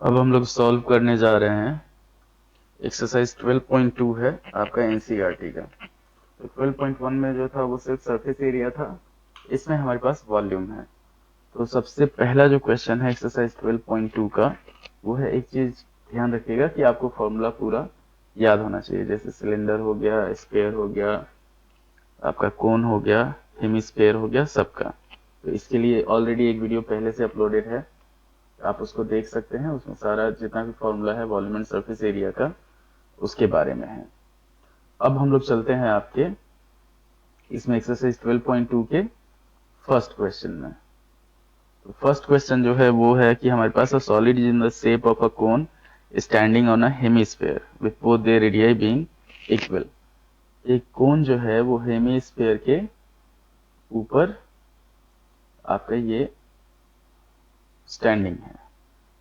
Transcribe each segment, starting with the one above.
अब हम लोग सॉल्व करने जा रहे हैं। एक्सरसाइज 12.2 है आपका एनसीईआरटी का। तो 12.1 में जो था वो सिर्फ सरफेस एरिया था, इसमें हमारे पास वॉल्यूम है। तो सबसे पहला जो क्वेश्चन है एक्सरसाइज 12.2 का, वो है, एक चीज ध्यान रखिएगा कि आपको फॉर्मूला पूरा याद होना चाहिए। जैसे सिलेंडर हो गया, स्फीयर हो गया, आपका कोन हो गया, हेमिस्फीयर हो गया, सबका। तो इसके लिए ऑलरेडी एक वीडियो पहले से अपलोडेड है, आप उसको देख सकते हैं। उसमें सारा जितना भी फॉर्मूला है वॉल्यूम एंड सरफेस एरिया का, उसके बारे में है। अब हम लोग चलते हैं आपके इसमें एक्सरसाइज 12.2 के फर्स्ट क्वेश्चन में। तो फर्स्ट क्वेश्चन जो है वो है कि हमारे पास a solid is in the shape of a cone standing on a hemisphere with both their radii being equal. एक कोन जो है वो हेमिस्फीयर के ऊपर आपका ये स्टैंडिंग है।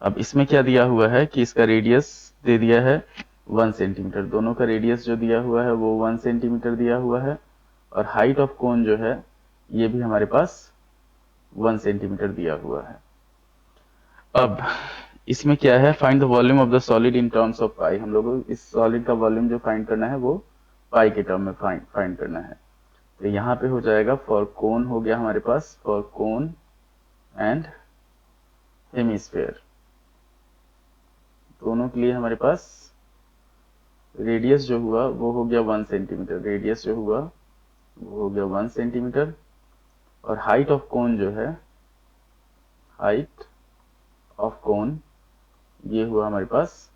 अब इसमें क्या दिया हुआ है कि इसका रेडियस दे दिया है 1 सेंटीमीटर। दोनों का रेडियस जो दिया हुआ है वो 1 सेंटीमीटर दिया हुआ है, और हाइट ऑफ कोन जो है ये भी हमारे पास 1 सेंटीमीटर दिया हुआ है। अब इसमें क्या है, find the volume of the solid in terms of pi. हम लोग को इस सॉलिड का वॉल्यूम जो फाइंड करना है वो पाई के टर्म में फाइंड करना है। तो यहाँ पे हो जाएगा फॉर कोन, हो गया हमारे पास फॉर कोन एंड हेमिस्फीयर, दोनों के लिए हमारे पास रेडियस जो हुआ वो हो गया 1 सेंटीमीटर। रेडियस जो हुआ वो हो गया 1 सेंटीमीटर, और हाइट ऑफ कोन जो है, हाइट ऑफ कोन ये हुआ हमारे पास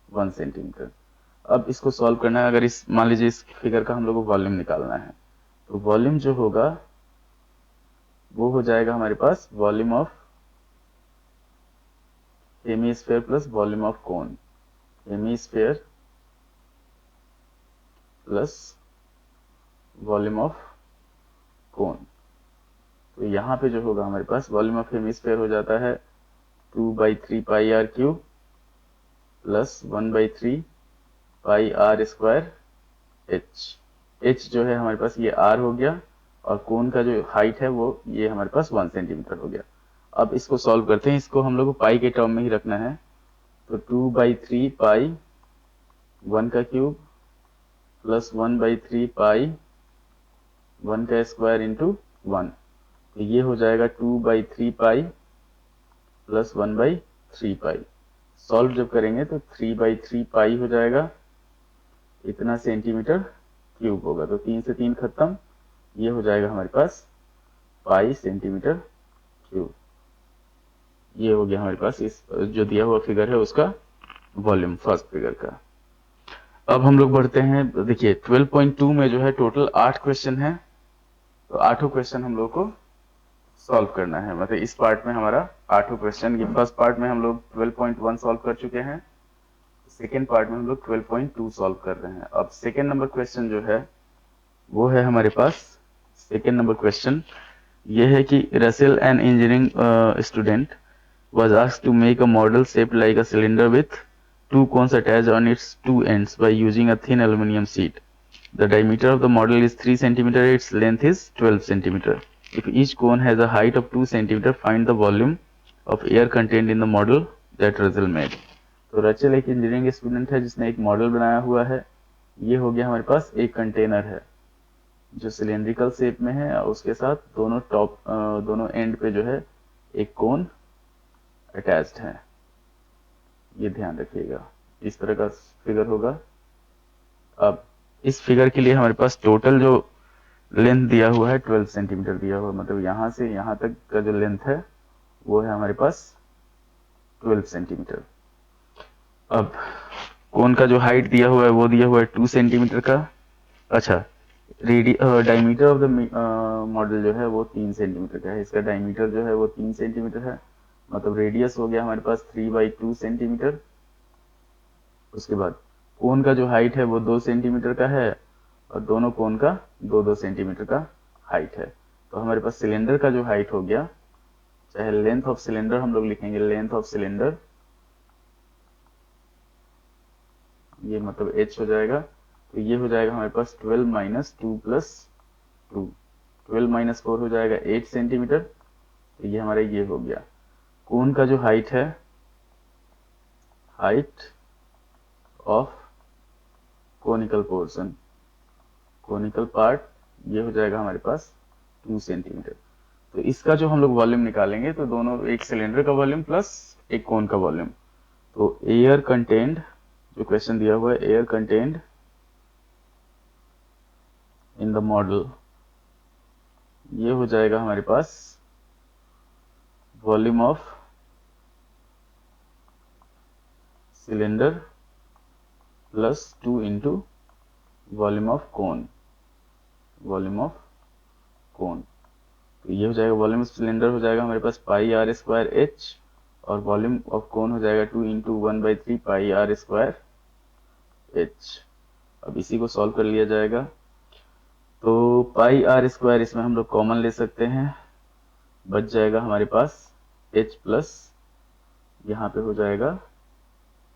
1 सेंटीमीटर। अब इसको सॉल्व करना है। अगर इस मान लीजिए इस फिगर का हम लोग को वॉल्यूम निकालना है, तो वॉल्यूम जो होगा वो हो जाएगा हमारे पास volume of hemisphere plus volume of cone. Hemisphere plus volume of cone. तो यहाँ पे जो होगा हमारे पास वॉल्यूम ऑफ हेमिस्फीयर हो जाता है 2/3 pi r cube plus 1/3 pi r square h. H जो है हमारे पास ये आर हो गया, और कोन का जो हाइट है वो ये हमारे पास 1 सेंटीमीटर हो गया। अब इसको सॉल्व करते हैं। इसको हम लोग को पाई के टर्म में ही रखना है। तो 2/3 पाई 1 का क्यूब प्लस 1/3 पाई 1 का स्क्वायर इंटू 1। तो ये हो जाएगा 2/3 पाई प्लस 1/3 पाई। सॉल्व जब करेंगे तो 3/3 पाई हो जाएगा, इतना सेंटीमीटर क्यूब होगा। तो 3 से 3 खत्म, ये हो जाएगा हमारे पास पाई सेंटीमीटर क्यूब। ये हो गया हमारे पास इस जो दिया हुआ फिगर है उसका वॉल्यूम, फर्स्ट फिगर का। अब हम लोग बढ़ते हैं। देखिए 12.2 में जो है टोटल 8 क्वेश्चन है। तो 8 क्वेश्चन हम लोग को सॉल्व करना है। मतलब इस पार्ट में हमारा 8 क्वेश्चन, ये फर्स्ट पार्ट में हम लोग 12.1 सॉल्व कर चुके हैं, सेकेंड पार्ट में हम लोग 12.2 सॉल्व कर रहे हैं। अब सेकेंड नंबर क्वेश्चन जो है वो है हमारे पास, सेकेंड नंबर क्वेश्चन ये है कि Russell an engineering student was asked to make a model shaped like a cylinder with two cones attached on its two ends by using a thin aluminum sheet. The diameter of the model is 3 cm, its length is 12 cm. If each cone has a height of 2 cm, find the volume of air contained in the model that Russell made. तो रचल एक engineering student है जिसने एक model बनाया हुआ है। ये हो गया हमारे पास एक कंटेनर है जो सिलेंड्रिकल शेप में है, और उसके साथ दोनों एंड पे जो है एक कोन अटैच्ड है। ये ध्यान रखिएगा, इस तरह का फिगर होगा। अब इस फिगर के लिए हमारे पास टोटल जो लेंथ दिया हुआ है 12 सेंटीमीटर दिया हुआ है। मतलब यहां से यहां तक का जो लेंथ है वो है हमारे पास 12 सेंटीमीटर। अब कोन का जो हाइट दिया हुआ है वो दिया हुआ है 2 सेंटीमीटर का। अच्छा, डायमीटर ऑफ द मॉडल जो है वो 3 सेंटीमीटर का है। इसका डायमीटर जो है वो 3 सेंटीमीटर है। मतलब रेडियस हो गया हमारे पास 3/2 सेंटीमीटर। उसके बाद कोन का जो हाइट है वो 2 सेंटीमीटर का है, और दोनों कोन का 2-2 सेंटीमीटर का हाइट है। तो हमारे पास सिलेंडर का जो हाइट हो गया, चाहे लेंथ ऑफ सिलेंडर हम लोग लिखेंगे, लेंथ ऑफ सिलेंडर ये मतलब h हो जाएगा। तो ये हो जाएगा हमारे पास 12 माइनस 2 प्लस 2, 12 माइनस 4 हो जाएगा 8 सेंटीमीटर। तो ये हमारा ये हो गया। कोन का जो हाइट है height of conical portion, conical part, ये हो जाएगा हमारे पास 2 सेंटीमीटर। तो इसका जो हम लोग वॉल्यूम निकालेंगे तो दोनों, एक सिलेंडर का वॉल्यूम प्लस एक कोन का वॉल्यूम, तो एयर कंटेंड, जो क्वेश्चन दिया हुआ है, air contained in the model, ये हो जाएगा हमारे पास volume of cylinder plus 2 into volume of cone, volume of cone. तो ये हो जाएगा वॉल्यूम ऑफ सिलेंडर हो जाएगा हमारे पास पाई आर स्क्वायर एच, और वॉल्यूम ऑफ कोन हो जाएगा 2 into 1/3 pi r square h. अब इसी को सॉल्व कर लिया जाएगा, तो पाई आर स्क्वायर इसमें हम लोग कॉमन ले सकते हैं, बच जाएगा हमारे पास एच प्लस, यहाँ पे हो जाएगा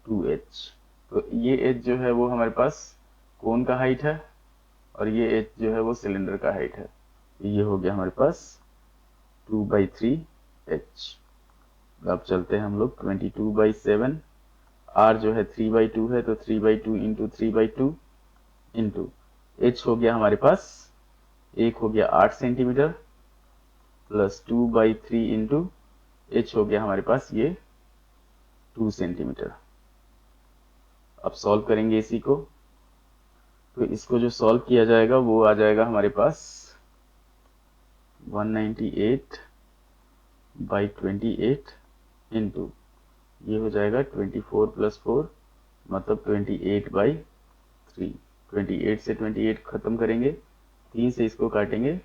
2h। तो ये एच जो है वो हमारे पास कोन का हाइट है, और ये एच जो है वो सिलेंडर का हाइट है। ये हो गया हमारे पास 2/3h। अब चलते हैं हम लोग 22/7, r जो है 3/2 है, तो 3/2 इंटू 3/2 इंटू h हो गया हमारे पास, एक हो गया 8 सेंटीमीटर, प्लस 2/3 इंटू h हो गया हमारे पास ये 2 सेंटीमीटर। अब सॉल्व करेंगे इसी को, तो इसको जो सॉल्व किया जाएगा वो आ जाएगा हमारे पास 198/28 इंटू, ये हो जाएगा 24 + 4 मतलब 28/3। 28 से 28 खत्म करेंगे, 3 से इसको काटेंगे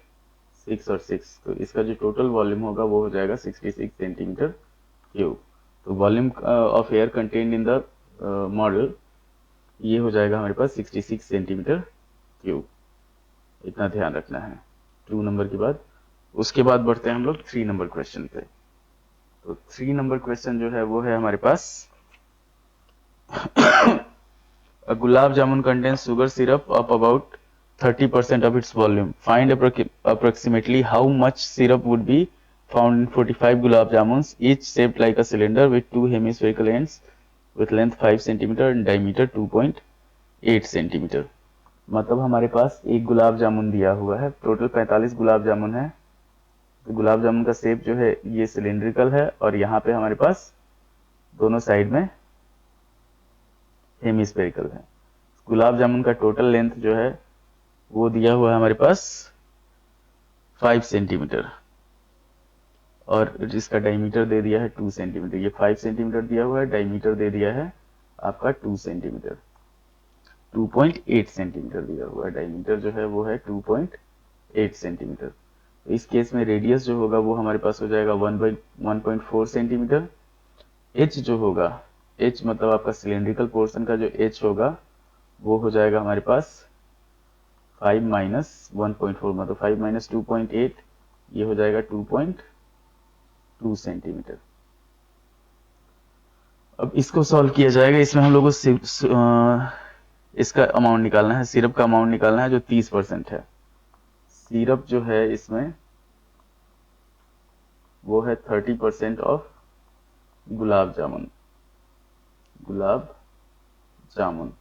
6 और 6, तो इसका जो टोटल वॉल्यूम होगा वो हो जाएगा 66 सेंटीमीटर क्यूब। तो volume of air contained in the model, ये हो जाएगा हमारे पास 66 सेंटीमीटर क्यूब। इतना ध्यान रखना है 2 नंबर के बाद। उसके बाद बढ़ते हैं हम लोग 3 नंबर क्वेश्चन पे। तो 3 नंबर क्वेश्चन जो है वो है हमारे पास A gulab jamun contains sugar syrup of about 30% of its volume. Find approximately how much syrup would be found in 45 gulab jamuns, each shaped like a cylinder with 2 hemispherical ends with length 5 cm and diameter 2.8 cm. मतलब हमारे पास एक गुलाब जामुन दिया हुआ है, total 45 gulab jamun है। तो गुलाब जामुन का shape जो है ये सिलिंड्रिकल है, और यहाँ पे हमारे पास दोनों साइड में हेमिस्फेरिकल है। गुलाब जामुन का टोटल लेंथ जो है वो दिया हुआ है हमारे पास 5 सेंटीमीटर, और जिसका डायमीटर दे दिया है 2 सेंटीमीटर। ये 5 सेंटीमीटर दिया हुआ है, डायमीटर दे दिया है आपका 2 सेंटीमीटर, 2.8 सेंटीमीटर दिया हुआ है। डायमीटर जो है वो है 2.8 सेंटीमीटर। तो इस केस में रेडियस जो होगा वो हमारे पास हो जाएगा 1/1.4 सेंटीमीटर। एच जो होगा, एच मतलब आपका सिलेंड्रिकल पोर्शन का जो एच होगा वो हो जाएगा हमारे पास 5 - 1.4 मतलब 5 - 2.8, ये हो जाएगा 2.2 सेंटीमीटर। अब इसको सॉल्व किया जाएगा, इसमें हम लोगों को इसका अमाउंट निकालना है, सिरप का अमाउंट निकालना है जो 30% है। सिरप जो है इसमें वो है 30% ऑफ गुलाब जामुन, गुलाब जामुन।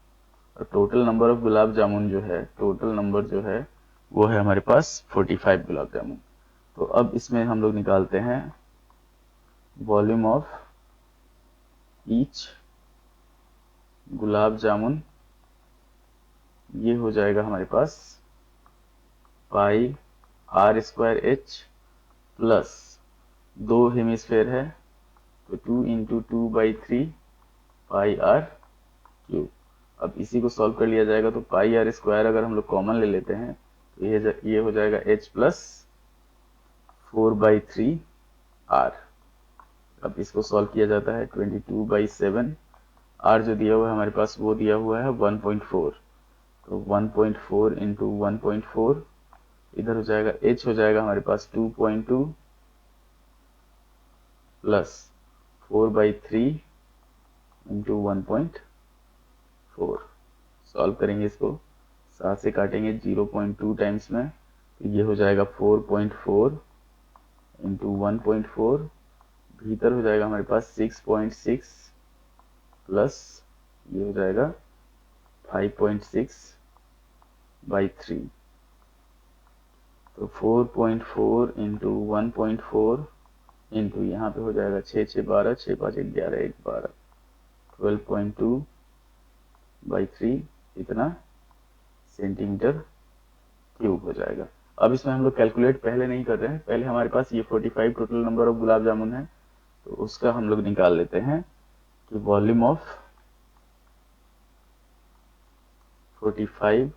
और total number of gulab jamun जो है, टोटल नंबर जो है वो है हमारे पास 45 गुलाब जामुन। तो अब इसमें हम लोग निकालते हैं volume of each gulab jamun, ये हो जाएगा हमारे पास pi r square h plus 2 hemisphere है तो 2 इंटू 2/3 पाई आर क्यूब। अब इसी को सॉल्व कर लिया जाएगा, तो पाई आर स्क्वायर अगर हम लोग कॉमन ले लेते हैं तो ये हो जाएगा h प्लस 4/3 r। अब इसको सॉल्व किया जाता है 22/7, r जो दिया हुआ है हमारे पास वो दिया हुआ है 1.4, तो 1.4 इंटू 1.4, इधर हो जाएगा h हो जाएगा हमारे पास 2.2 प्लस 4/3 इंटू 1.4। सॉल्व करेंगे इसको, 7 से काटेंगे 0.2 टाइम्स में, तो ये हो जाएगा 4.4 इंटू 1.4, भीतर हो जाएगा हमारे पास 6.6 प्लस ये हो जाएगा 5.6/3, तो 4.4 इंटू 1.4 इंटू यहाँ पे हो जाएगा 6 6 12, 6 5 11 1 12, 12.2/3 इतना सेंटीमीटर क्यूब हो जाएगा। अब इसमें हम लोग कैलकुलेट पहले नहीं कर रहे हैं, पहले हमारे पास ये 45 total number of gulab jamun है, तो उसका हम लोग निकाल लेते हैं कि वॉल्यूम ऑफ 45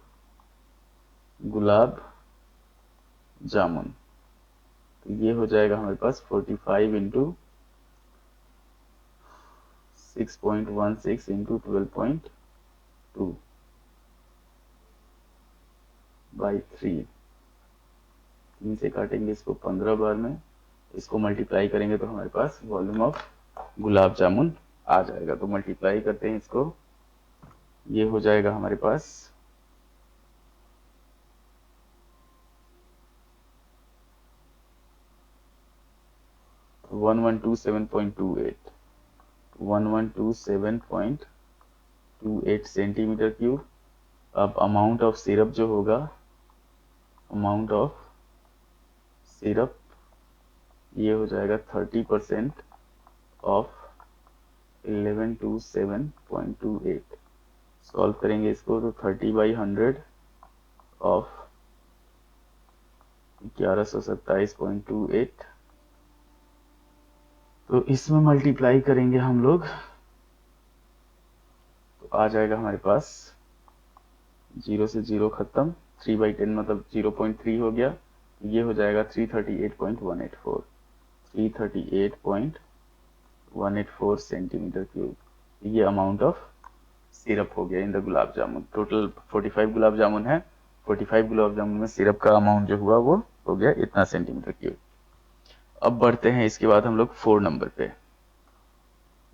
गुलाब जामुन, तो ये हो जाएगा हमारे पास 45 इंटू 6.16 इंटू 12.2/3, 3 से काटेंगे इसको 15 बार में, इसको मल्टीप्लाई करेंगे तो हमारे पास वॉल्यूम ऑफ गुलाब जामुन आ जाएगा। तो मल्टीप्लाई करते हैं इसको, ये हो जाएगा हमारे पास 1127.28, 1127.28 सेंटीमीटर क्यूब। अब अमाउंट ऑफ सिरप जो होगा, अमाउंट ऑफ सिरप ये हो जाएगा 30% ऑफ 1127.28। सॉल्व करेंगे इसको तो 30/100 ऑफ 1127.28, तो इसमें मल्टीप्लाई करेंगे हम लोग तो आ जाएगा हमारे पास 0 से 0 खत्म, 3/10 मतलब 0.3 हो गया, ये हो जाएगा 338.184, 338.184 सेंटीमीटर क्यूब। ये अमाउंट ऑफ सिरप हो गया in the gulab jamun. Total 45 gulab jamun है, 45 गुलाब जामुन में सिरप का अमाउंट जो हुआ वो हो गया इतना सेंटीमीटर क्यूब। अब बढ़ते हैं इसके बाद हम लोग 4 नंबर पे।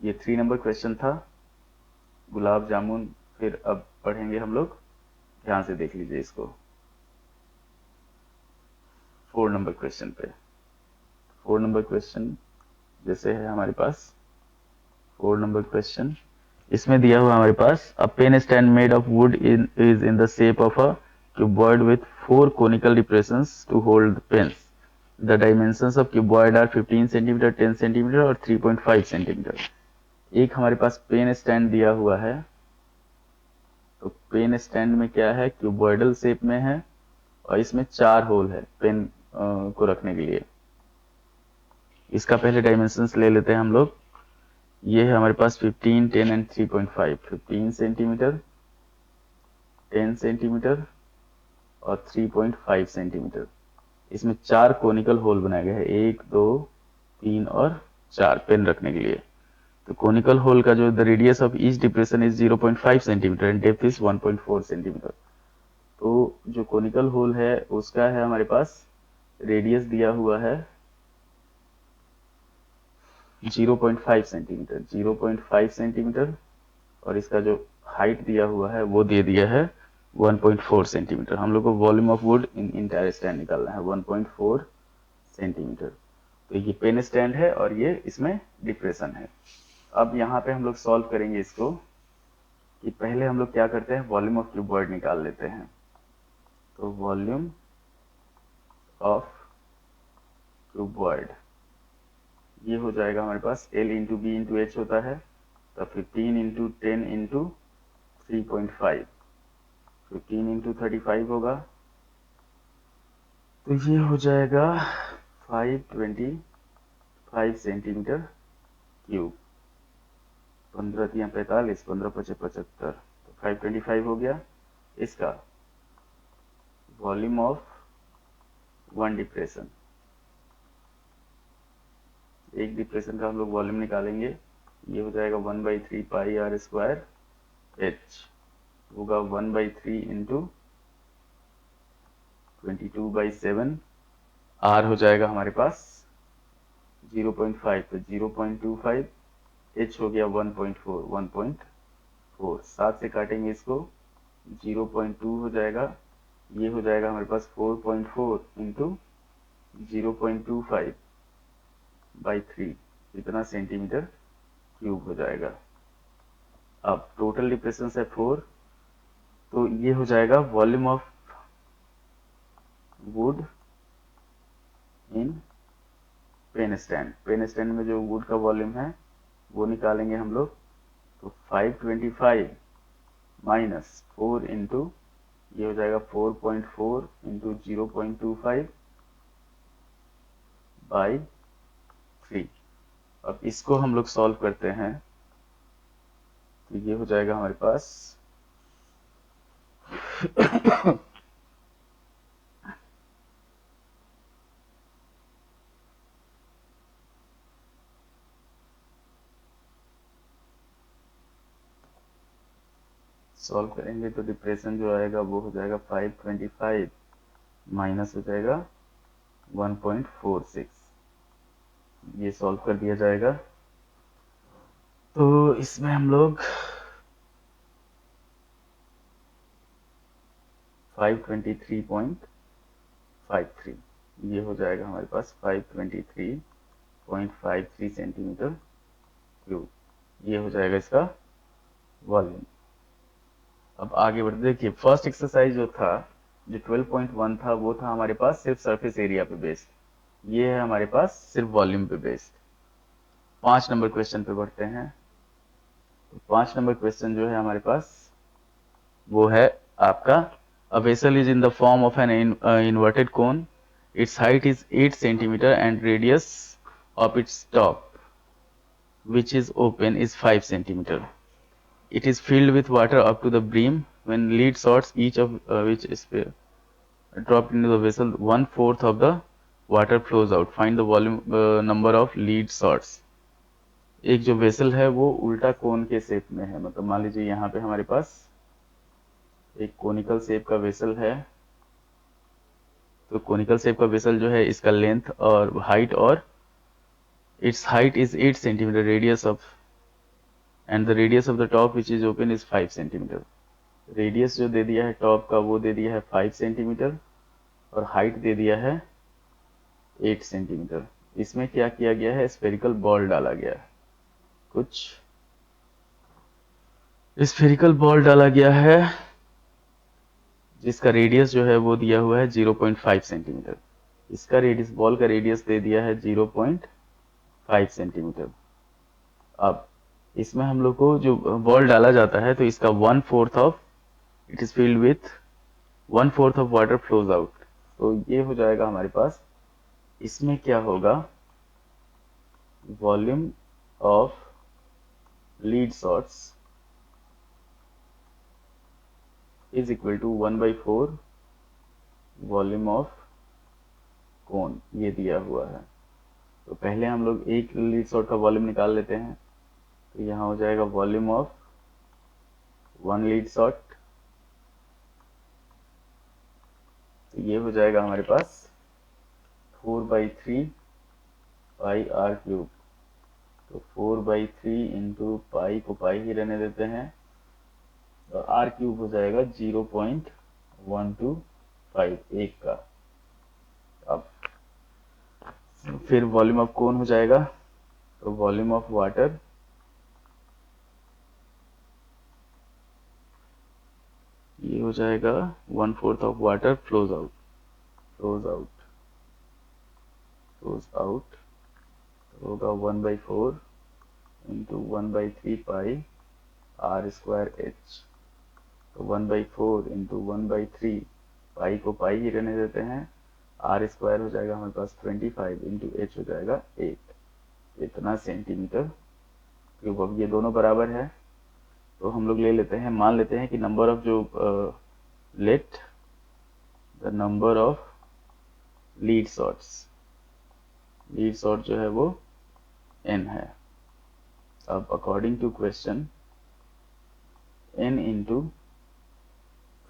ये 3 नंबर क्वेश्चन था गुलाब जामुन, फिर अब पढ़ेंगे हम लोग, ध्यान से देख लीजिए इसको 4 नंबर क्वेश्चन पे। 4 नंबर क्वेश्चन जैसे है हमारे पास, 4 नंबर क्वेश्चन इसमें दिया हुआ हमारे पास a pen stand made of wood is in the shape of a cuboid with 4 conical depressions to hold the pens. The dimensions of cuboid are 15 cm, 10 cm और 3.5 cm। एक हमारे पास पेन स्टैंड दिया हुआ है, तो पेन स्टैंड में क्या है, क्यूबॉइडल शेप में है और इसमें 4 होल है पेन को रखने के लिए। इसका पहले डायमेंशंस ले लेते हैं हम लोग। ये है हमारे पास 15, 10 एंड 3.5, 15 सेंटीमीटर, 10 सेंटीमीटर और 3.5 सेंटीमीटर। इसमें 4 कोनिकल होल बनाए गए हैं, 1 2 3 और 4 पेन रखने के लिए। तो कोनिकल होल का जो the radius of each depression is 0.5 centimetre and depth is 1.4 centimetre. तो जो कोनिकल होल है उसका है हमारे पास रेडियस दिया हुआ है 0.5 सेंटीमीटर, 0.5 सेंटीमीटर, और इसका जो हाइट दिया हुआ है वो दे दिया है 1.4 सेंटीमीटर। हम लोग को volume of wood in entire stand निकालना है 1.4 सेंटीमीटर। तो ये पेन स्टैंड है और ये इसमें डिप्रेशन है। अब यहाँ पे हम लोग सॉल्व करेंगे इसको कि पहले हम लोग क्या करते हैं, वॉल्यूम ऑफ क्यूबॉइड निकाल लेते हैं। तो वॉल्यूम ऑफ क्यूबॉइड ये हो जाएगा हमारे पास L into B into H होता है, तो 15 इंटू 10 इंटू 3.5, 15 इंटू 35 होगा, तो ये हो जाएगा 525 सेंटीमीटर क्यूब। 15 3 45, 15 5 75, तो 525 हो गया इसका वॉल्यूम ऑफ वन डिप्रेशन। एक डिप्रेशन का हम लोग वॉल्यूम निकालेंगे, ये हो जाएगा 1/3 पाई आर स्क्वायर एच, होगा 1/3 इंटू 22/7, आर हो जाएगा हमारे पास 0.5, तो 0.25, एच हो गया 1.4, 1.4, 7 से काटेंगे इसको 0.2 हो जाएगा, ये हो जाएगा हमारे पास 4.4 इंटू 0.25/3, इतना सेंटीमीटर क्यूब हो जाएगा। अब टोटल डिप्रेशन है 4, तो ये हो जाएगा volume of wood in pen stand. Pen stand में जो वुड का वॉल्यूम है वो निकालेंगे हम लोग। तो 525 माइनस 4 इंटू, ये हो जाएगा 4.4 इंटू 0.25 बाई 3। अब इसको हम लोग सॉल्व करते हैं, तो ये हो जाएगा हमारे पास सॉल्व करेंगे तो डिप्रेशन जो आएगा वो हो जाएगा 525 माइनस हो जाएगा 1.46। ये सॉल्व कर दिया जाएगा, तो इसमें हम लोग 523.53, ये हो जाएगा हमारे पास 523.53 सेंटीमीटर क्यूब, ये हो जाएगा इसका वॉल्यूम। अब आगे बढ़ते, देखिए फर्स्ट एक्सरसाइज जो था, जो 12.1 था, वो था हमारे पास सिर्फ सरफेस एरिया पे बेस्ड, ये है हमारे पास सिर्फ वॉल्यूम पे बेस्ड। 5 नंबर क्वेश्चन पे बढ़ते हैं। तो 5 नंबर क्वेश्चन जो है हमारे पास वो है आपका, a vessel is in the form of an inverted cone, its height is 8 centimeter and radius of its top which is open is 5 centimeter. It is filled with water up to the brim. When lead sorts, each of which is dropped into the vessel, 1/4 of the water flows out. Find the volume number of lead sorts. एक जो vessel है वो उल्टा कोन के shape में है, मतलब मान लीजिए यहाँ पे हमारे पास एक कोनिकल शेप का वेसल है, तो कोनिकल शेप का वेसल जो है इसका लेंथ और हाइट, और it's height is 8 centimetre, radius of and the radius of the top which is open is 5 centimetre. Radius जो दे दिया है टॉप का वो दे दिया है 5 सेंटीमीटर और हाइट दे दिया है 8 सेंटीमीटर। इसमें क्या किया गया है, स्फेरिकल बॉल डाला गया है, कुछ स्फेरिकल बॉल डाला गया है जिसका रेडियस जो है वो दिया हुआ है 0.5 सेंटीमीटर। इसका रेडियस, बॉल का रेडियस दे दिया है 0.5 सेंटीमीटर। अब इसमें हम लोग को जो बॉल डाला जाता है तो इसका 1/4 of, it is filled with 1/4 of water flows out, तो ये हो जाएगा हमारे पास। इसमें क्या होगा, volume of lead shots is equal to 1/4 volume of cone, ये दिया हुआ है। तो पहले हम लोग एक लीड शॉट का वॉल्यूम निकाल लेते हैं, तो यहाँ हो जाएगा वॉल्यूम ऑफ 1 लीड शॉट, तो ये हो जाएगा हमारे पास 4/3 पाई आर क्यूब। तो 4/3 इंटू पाई को पाई ही रहने देते हैं, और आर क्यूब हो जाएगा 0.125 एक का। अब फिर वॉल्यूम ऑफ कोन हो जाएगा, तो वॉल्यूम ऑफ वाटर ये हो जाएगा 1/4 of water flows out, flows out, flows out, तो होगा 1/4 into 1/3 pi r square h. तो 1/4 इंटू 1/3 पाई को पाई ही रहने देते हैं, आर स्क्वायर हो जाएगा हमारे पास 25 इंटू एच हो जाएगा 8, इतना सेंटीमीटर क्यूब। अब ये दोनों बराबर है, तो हम लोग ले लेते हैं, मान लेते हैं कि नंबर ऑफ जो let the number of lead shots, lead shot जो है वो n है। अब according to question n into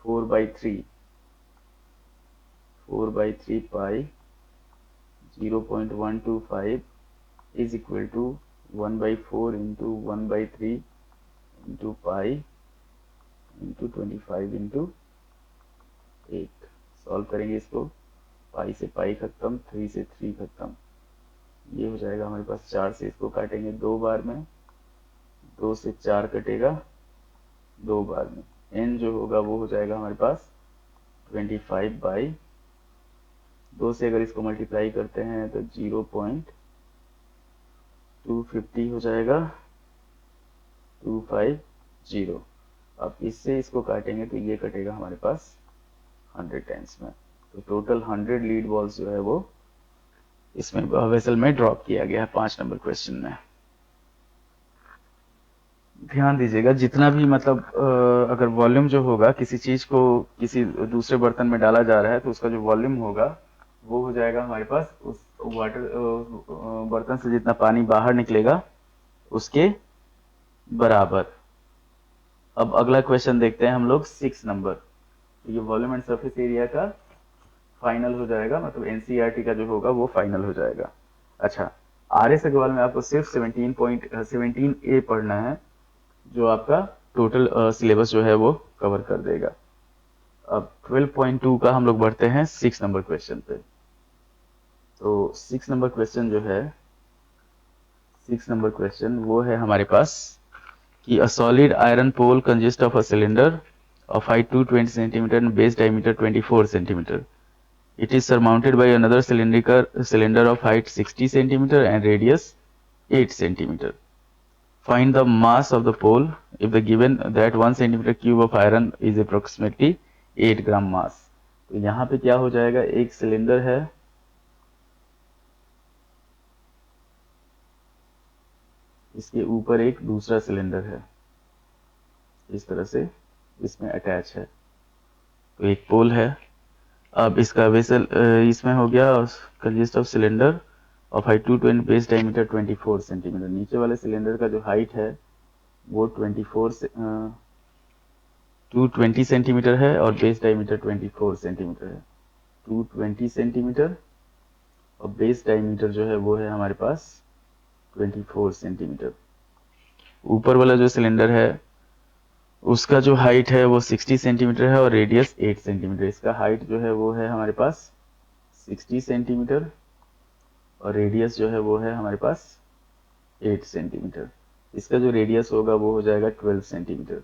4/3 pi 0.125 is equal to 1/4 into 1/3 into pi into 25 into 8। Solve करेंगे इसको, पाई से पाई खत्म, 3 से 3 खत्म, ये हो जाएगा हमारे पास 4 से इसको काटेंगे 2 बार में, 2 से 4 कटेगा, 2 बार में। n जो होगा वो हो जाएगा हमारे पास 25/2 से अगर इसको मल्टीप्लाई करते हैं तो 0.250 हो जाएगा 250। अब इससे इसको काटेंगे तो ये कटेगा हमारे पास 100 टाइम्स में। तो टोटल 100 लीड बॉल्स जो है वो इसमें वेसल में ड्रॉप किया गया है 5 नंबर क्वेश्चन में। ध्यान दीजिएगा जितना भी मतलब अगर वॉल्यूम जो होगा किसी चीज को किसी दूसरे बर्तन में डाला जा रहा है तो उसका जो वॉल्यूम होगा वो हो जाएगा हमारे पास उस वाटर बर्तन से जितना पानी बाहर निकलेगा उसके बराबर। अब अगला क्वेश्चन देखते हैं हम लोग 6 नंबर। तो ये वॉल्यूम एंड सरफेस एरिया का फाइनल हो जाएगा, मतलब एनसीईआरटी का जो होगा वो फाइनल हो जाएगा। अच्छा, आर एस अग्रवाल में आपको सिर्फ 17 ए पढ़ना है जो आपका टोटल सिलेबस जो है वो कवर कर देगा। अब 12.2 का हम लोग बढ़ते हैं 6 नंबर क्वेश्चन पे। तो 6 नंबर क्वेश्चन जो है 6 नंबर क्वेश्चन वो है हमारे पास कि a solid iron pole consist of a cylinder of height 220 centimeter and base diameter 24 centimeter. It is surmounted by another cylinder of height 60 centimeter and radius 8 centimeter. Find the mass of the pole if the given that 1 centimeter cube of iron is approximately 8 gram mass. तो यहाँ पे क्या हो जाएगा, एक cylinder है, इसके ऊपर एक दूसरा सिलेंडर है, इस तरह से इसमें अटैच है, तो एक पोल है। अब इसका वेसल इसमें हो गया consist of cylinder of height 220 base diameter 24 centimetre. नीचे वाले सिलेंडर का जो हाइट है वो 220 सेंटीमीटर है और बेस डायमीटर 24 सेंटीमीटर है। 220 सेंटीमीटर और बेस डायमीटर जो है वो है हमारे पास 24 सेंटीमीटर। ऊपर वाला जो सिलेंडर है उसका जो हाइट है वो 60 सेंटीमीटर है और रेडियस 8 सेंटीमीटर। इसका हाइट जो है वो है हमारे पास 60 सेंटीमीटर और रेडियस जो है वो है हमारे पास 8 सेंटीमीटर। इसका जो रेडियस होगा वो हो जाएगा 12 सेंटीमीटर।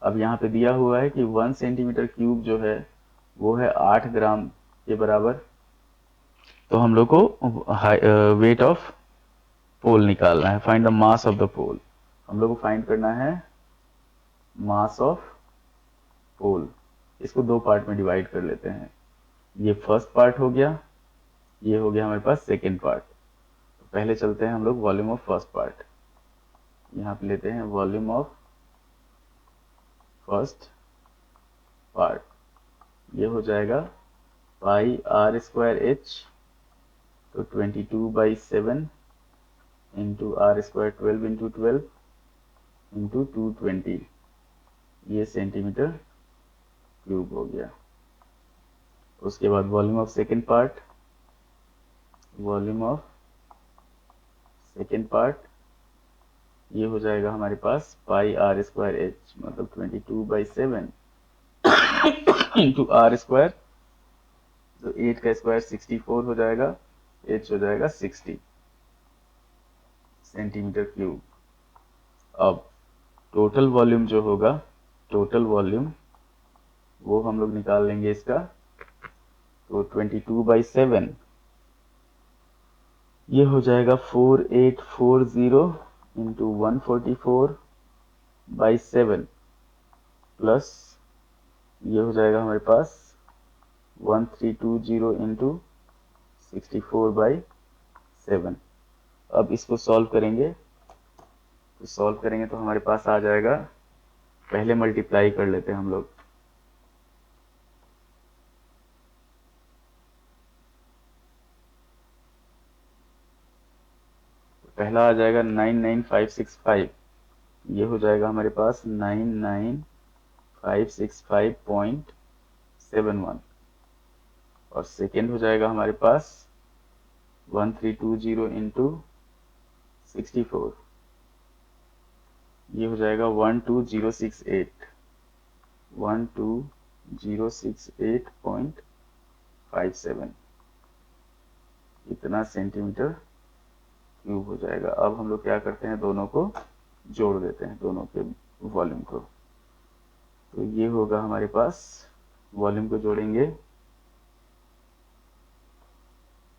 अब यहाँ पे दिया हुआ है कि 1 सेंटीमीटर क्यूब जो है वो है 8 ग्राम के बराबर। तो हम लोग को वेट ऑफ पोल निकालना है, find the mass of the pole. हम लोग को फाइंड करना है मास ऑफ पोल। इसको 2 पार्ट में डिवाइड कर लेते हैं। ये फर्स्ट पार्ट हो गया, ये हो गया हमारे पास सेकेंड पार्ट। तो पहले चलते हैं हम लोग वॉल्यूम ऑफ फर्स्ट पार्ट। यहाँ पे लेते हैं वॉल्यूम ऑफ फर्स्ट पार्ट। ये हो जाएगा पाई आर स्क्वायर एच, तो 22/7 into r square 12 into 12 into 220, ये सेंटीमीटर क्यूब हो गया। उसके बाद volume of second part, volume of second part ये हो जाएगा हमारे पास पाई आर स्क्वायर एच, मतलब 22/7 इंटू आर स्क्वायर, तो 8 का स्क्वायर 64 हो जाएगा, एच हो जाएगा 60 सेंटीमीटर क्यूब। अब टोटल वॉल्यूम जो होगा, टोटल वॉल्यूम वो हम लोग निकाल लेंगे इसका। तो 22/7 ये हो जाएगा 4840 इंटू 144/7 प्लस ये हो जाएगा हमारे पास 1320 इंटू 64/7। अब इसको सॉल्व करेंगे, तो सॉल्व करेंगे तो हमारे पास आ जाएगा, पहले मल्टीप्लाई कर लेते हैं हम लोग। पहला आ जाएगा 99565, ये हो जाएगा हमारे पास 99565.71 और सेकेंड हो जाएगा हमारे पास 1320 इंटू 64, ये हो जाएगा 12068 इतना सेंटीमीटर क्यूब हो जाएगा। अब हम लोग क्या करते हैं, दोनों को जोड़ देते हैं, दोनों के वॉल्यूम को। तो ये होगा हमारे पास, वॉल्यूम को जोड़ेंगे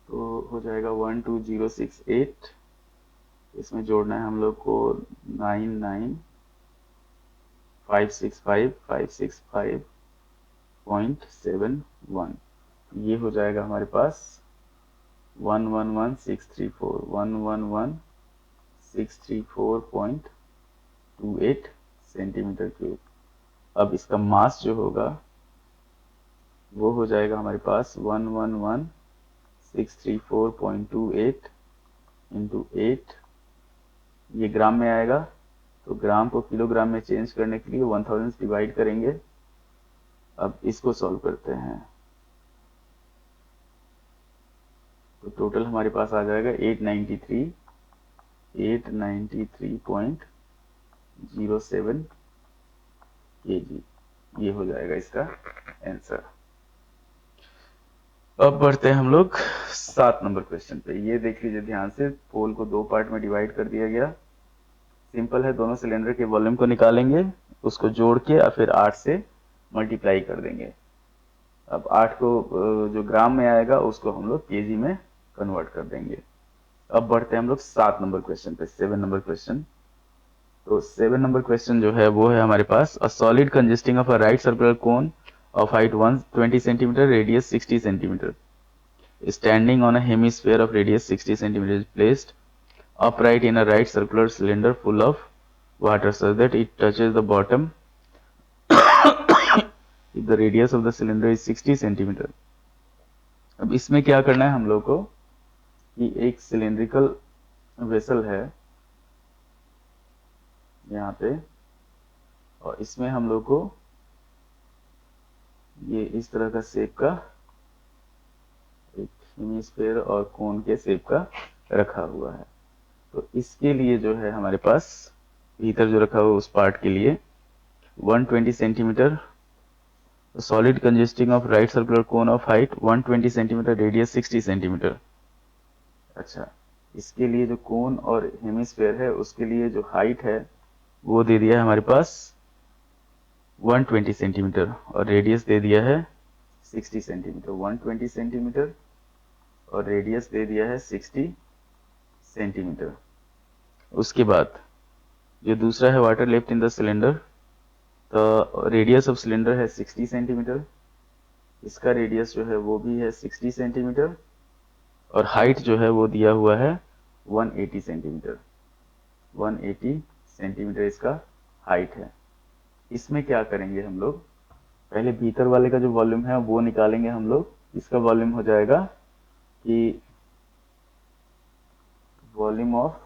तो हो जाएगा 12068। इसमें जोड़ना है हम लोग को 9956565.71। ये हो जाएगा हमारे पास 111634 सेंटीमीटर क्यूब। अब इसका मास जो होगा वो हो जाएगा हमारे पास 111634.28 इंटू 8, ये ग्राम में आएगा, तो ग्राम को किलोग्राम में चेंज करने के लिए 1000 से डिवाइड करेंगे। अब इसको सॉल्व करते हैं तो टोटल हमारे पास आ जाएगा 893.07 kg। ये हो जाएगा इसका आंसर। अब बढ़ते हैं हम लोग 7 नंबर क्वेश्चन पे। ये देख लीजिए ध्यान से, पोल को 2 पार्ट में डिवाइड कर दिया गया। सिंपल है, दोनों सिलेंडर के वॉल्यूम को निकालेंगे, उसको जोड़ के और फिर 8 से मल्टीप्लाई कर देंगे। अब 8 को जो ग्राम में आएगा उसको हम लोग केजी में कन्वर्ट कर देंगे। अब बढ़ते हैं हम लोग 7 नंबर क्वेश्चन पे, 7 नंबर क्वेश्चन। तो 7 नंबर क्वेश्चन जो है वो है हमारे पास, a solid consisting of a right circular cone of height 120 centimetre, radius 60 centimetre, standing on a hemisphere of radius 60 centimeters is placed upright in a right circular cylinder full of water so that it touches the bottom if the radius of the cylinder is 60 centimeter। अब इसमें क्या करना है हम लोग को कि एक सिलेंड्रिकल वेसल है यहाँ पे, और इसमें हम लोग को ये इस तरह का शेप का एक हेमिस्फीयर और कोन के शेप का रखा हुआ है। तो इसके लिए जो है हमारे पास भीतर जो रखा हुआ उस पार्ट के लिए 120 centimetre, solid consisting of right circular cone of height 120 centimetre, radius 60 centimetre. अच्छा, इसके लिए जो कोन और हेमिस्फीयर है उसके लिए जो हाइट है वो दे दिया है हमारे पास 120 सेंटीमीटर और रेडियस दे दिया है 60 सेंटीमीटर। 120 सेंटीमीटर और रेडियस दे दिया है 60 सेंटीमीटर। उसके बाद जो दूसरा है water left in the cylinder, तो रेडियस ऑफ सिलेंडर है 60 सेंटीमीटर, इसका रेडियस जो है वो भी है 60 सेंटीमीटर और हाइट जो है वो दिया हुआ है 180 सेंटीमीटर। 180 सेंटीमीटर इसका हाइट है। इसमें क्या करेंगे हम लोग, पहले भीतर वाले का जो वॉल्यूम है वो निकालेंगे हम लोग। इसका वॉल्यूम हो जाएगा कि volume of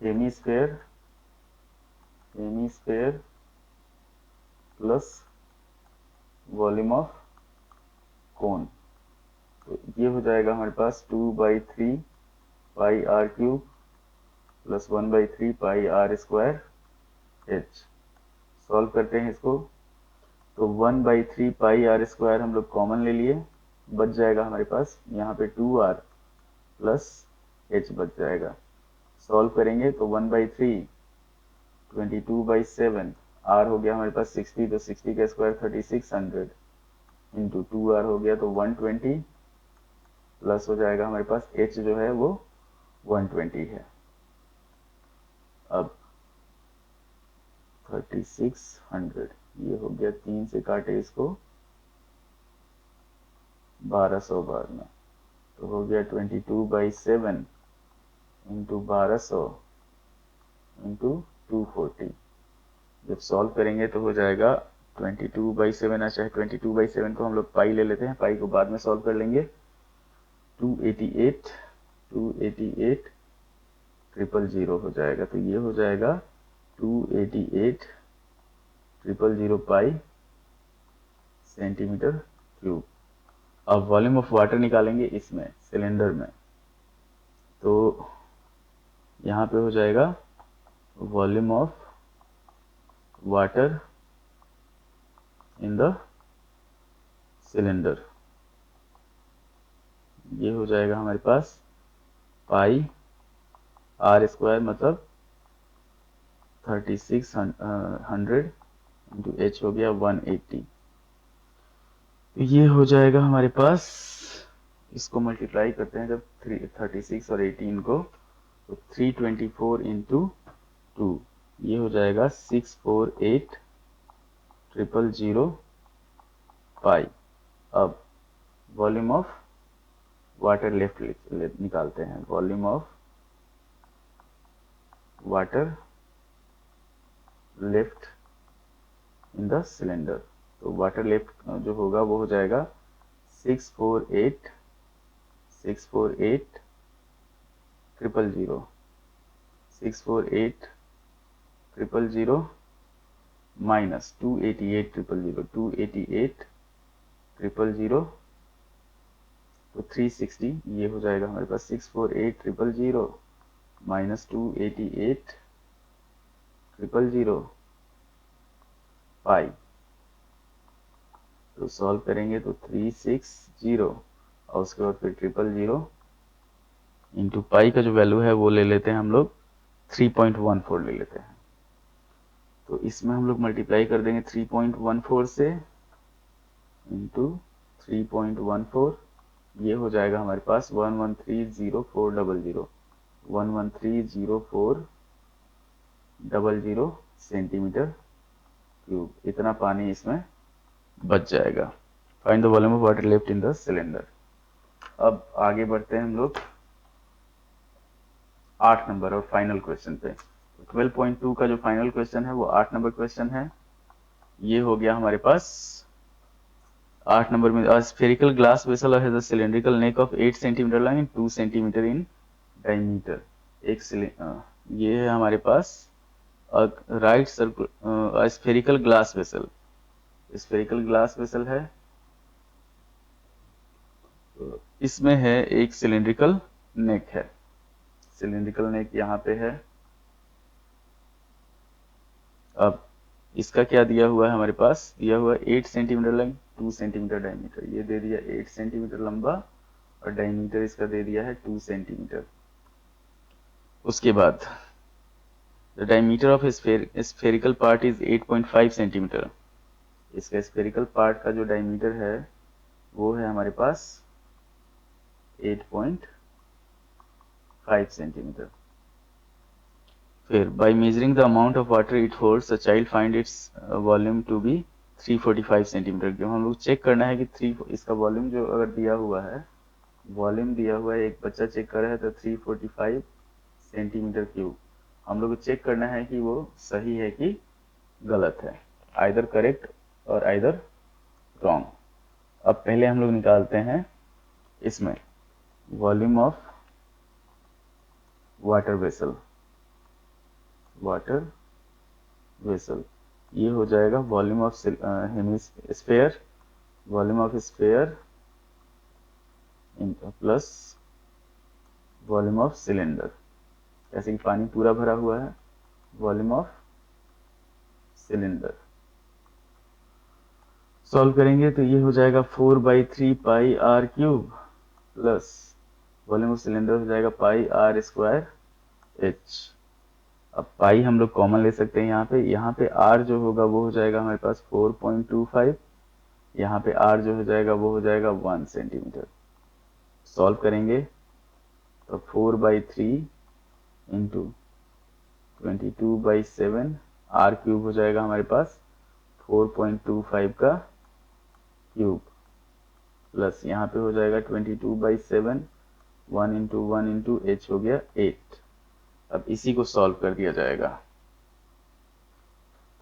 hemisphere plus volume of cone. तो ये हो जाएगा हमारे पास 2/3 pi r cube plus 1/3 pi r square h. Solve करते हैं इसको, तो 1/3 पाई आर स्क्वायर हम लोग कॉमन ले लिए, बच जाएगा हमारे पास यहाँ पे 2r प्लस h बच जाएगा। सॉल्व करेंगे तो 1/3 22/7, r हो गया हमारे पास 60, तो 60 का स्क्वायर 3600 इंटू 2r हो गया तो 120 प्लस हो जाएगा हमारे पास h जो है वो 120 है। अब 3600 ये हो गया, 3 से काटे इसको 1200 बार में, तो हो गया 22/7 इंटू 1200 इंटू 240। जब सॉल्व करेंगे तो हो जाएगा 22/7, अच्छा 22/7 को हम लोग पाई ले लेते हैं, पाई को बाद में सॉल्व कर लेंगे। 288 000 हो जाएगा, तो ये हो जाएगा 288 000 पाई सेंटीमीटर क्यूब। अब वॉल्यूम ऑफ वाटर निकालेंगे इसमें सिलेंडर में, तो यहाँ पे हो जाएगा volume of water in the cylinder, ये हो जाएगा हमारे पास पाई आर स्क्वायर मतलब 3600 इंटू एच हो गया 180। तो ये हो जाएगा हमारे पास, इसको मल्टीप्लाई करते हैं जब 36 और 18 को, तो 324 इंटू 2, ये हो जाएगा 648,000 पाई। अब वॉल्यूम ऑफ वाटर लेफ्ट निकालते हैं, volume of water left in the cylinder. तो वाटर लेफ्ट जो होगा वो हो जाएगा 648,000 648,000 माइनस 288,000 तो 360, ये हो जाएगा हमारे पास 648,000 माइनस 288,000 पाई। तो सॉल्व करेंगे तो 360 और उसके बाद फिर 000 इंटू पाई का जो वैल्यू है वो ले लेते हैं हम लोग 3.14 ले लेते हैं। तो इसमें हम लोग मल्टीप्लाई कर देंगे 3.14 से इंटू 3.14, ये हो जाएगा हमारे पास 1130400 1130400 सेंटीमीटर क्यूब, इतना पानी इसमें बच जाएगा। Find the volume of water left in the cylinder. अब आगे बढ़ते हैं हम लोग 8 नंबर और फाइनल क्वेश्चन पे। 12.2 का जो फाइनल क्वेश्चन है वो 8 नंबर क्वेश्चन है। ये हो गया हमारे पास 8 नंबर में, spherical glass vessel has a cylindrical neck of 8 centimetre long and 2 centimetre in diameter. ये है हमारे पास right circular spherical glass vessel, spherical glass vessel है। तो इसमें है एक सिलेंड्रिकल नेक है, सिलेंड्रिकल नेक यहाँ पे है। अब इसका क्या दिया हुआ है हमारे पास, दिया हुआ 8 सेंटीमीटर लंब 2 सेंटीमीटर डायमीटर, ये दे दिया 8 सेंटीमीटर लंबा और डायमीटर इसका दे दिया है 2 सेंटीमीटर। उसके बाद the diameter of spherical part is 8.5 centimetre. इसका स्फेरिकल पार्ट का जो डायमीटर है वो है हमारे पास 8.5 सेंटीमीटर। फिर by measuring the amount of water it holds, a child find its volume to be 345 centimetre. क्यों हम लोग चेक करना है कि इसका वॉल्यूम जो अगर दिया हुआ है, वॉल्यूम दिया हुआ है, एक बच्चा चेक कर रहा है तो 345 सेंटीमीटर क्यूब। हम लोग को चेक करना है कि वो सही है कि गलत है, आइदर करेक्ट और आइदर रॉन्ग। अब पहले हम लोग निकालते हैं इसमें volume of water vessel, water vessel, ये हो जाएगा volume of hemisphere, volume of sphere plus volume of cylinder. जैसे कि पानी पूरा भरा हुआ है, वॉल्यूम ऑफ सिलेंडर। सॉल्व करेंगे तो ये हो जाएगा 4/3 pi r cube plus volume of cylinder हो जाएगा पाई आर स्क्वायर एच। अब पाई हम लोग कॉमन ले सकते हैं यहाँ पे आर जो होगा वो हो जाएगा हमारे पास 4.25, यहाँ पे आर जो हो जाएगा वो हो जाएगा 1 सेंटीमीटर। सॉल्व करेंगे तो 4/3 इंटू 22/7 आर क्यूब हो जाएगा हमारे पास 4.25 का क्यूब प्लस यहाँ पे हो जाएगा 22/7, 1 इंटू 1 इंटू एच हो गया 8। अब इसी को सॉल्व कर दिया जाएगा।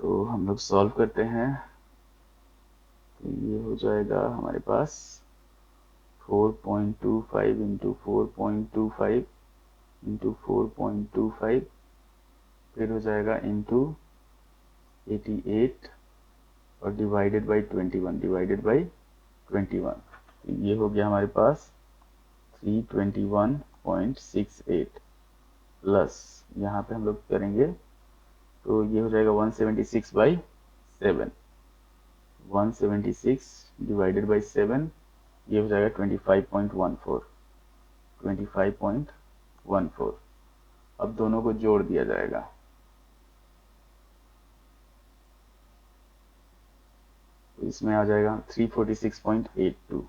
तो हम लोग सॉल्व करते हैं तो ये हो जाएगा हमारे पास 4.25 इंटू 4.25 इंटू 4.25, फिर हो जाएगा इंटू 88 और डिवाइडेड बाई 21, डिवाइडेड बाई 21। तो ये हो गया हमारे पास 321.68 प्लस यहाँ पे हम लोग करेंगे तो ये हो जाएगा 176/7, 176 डिवाइडेड बाई 7, ये हो जाएगा 25.14, 25.14। अब दोनों को जोड़ दिया जाएगा इसमें आ जाएगा 346.82।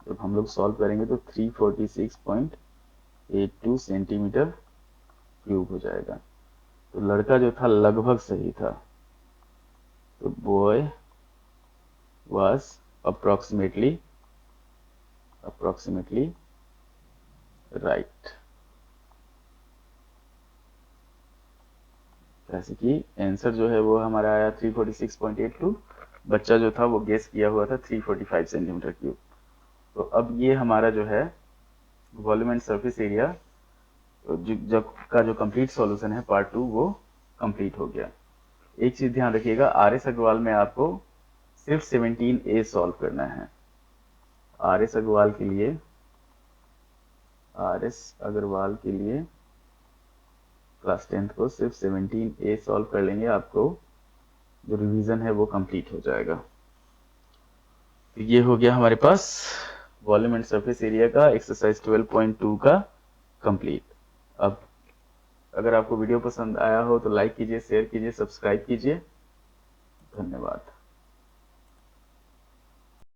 जब हम लोग सॉल्व करेंगे तो 346.82 सेंटीमीटर क्यूब हो जाएगा। तो लड़का जो था लगभग सही था, तो बॉय was approximately right। जैसे कि आंसर जो है वो हमारा आया 346.82, बच्चा जो था वो गेस किया हुआ था 345 सेंटीमीटर क्यूब। तो अब ये हमारा जो है वॉल्यूम एंड सरफेस एरिया जब का जो कंप्लीट सॉल्यूशन है पार्ट 2 वो कंप्लीट हो गया। एक चीज ध्यान रखिएगा, आर एस अग्रवाल में आपको सिर्फ 17A सॉल्व करना है। आर एस अग्रवाल के लिए क्लास 10th को सिर्फ 17A सॉल्व कर लेंगे, आपको जो रिवीजन है वो कंप्लीट हो जाएगा। तो ये हो गया हमारे पास वॉल्यूम एंड सरफेस एरिया का एक्सरसाइज 12.2 का कंप्लीट। अब अगर आपको वीडियो पसंद आया हो तो लाइक कीजिए, शेयर कीजिए, सब्सक्राइब कीजिए। धन्यवाद।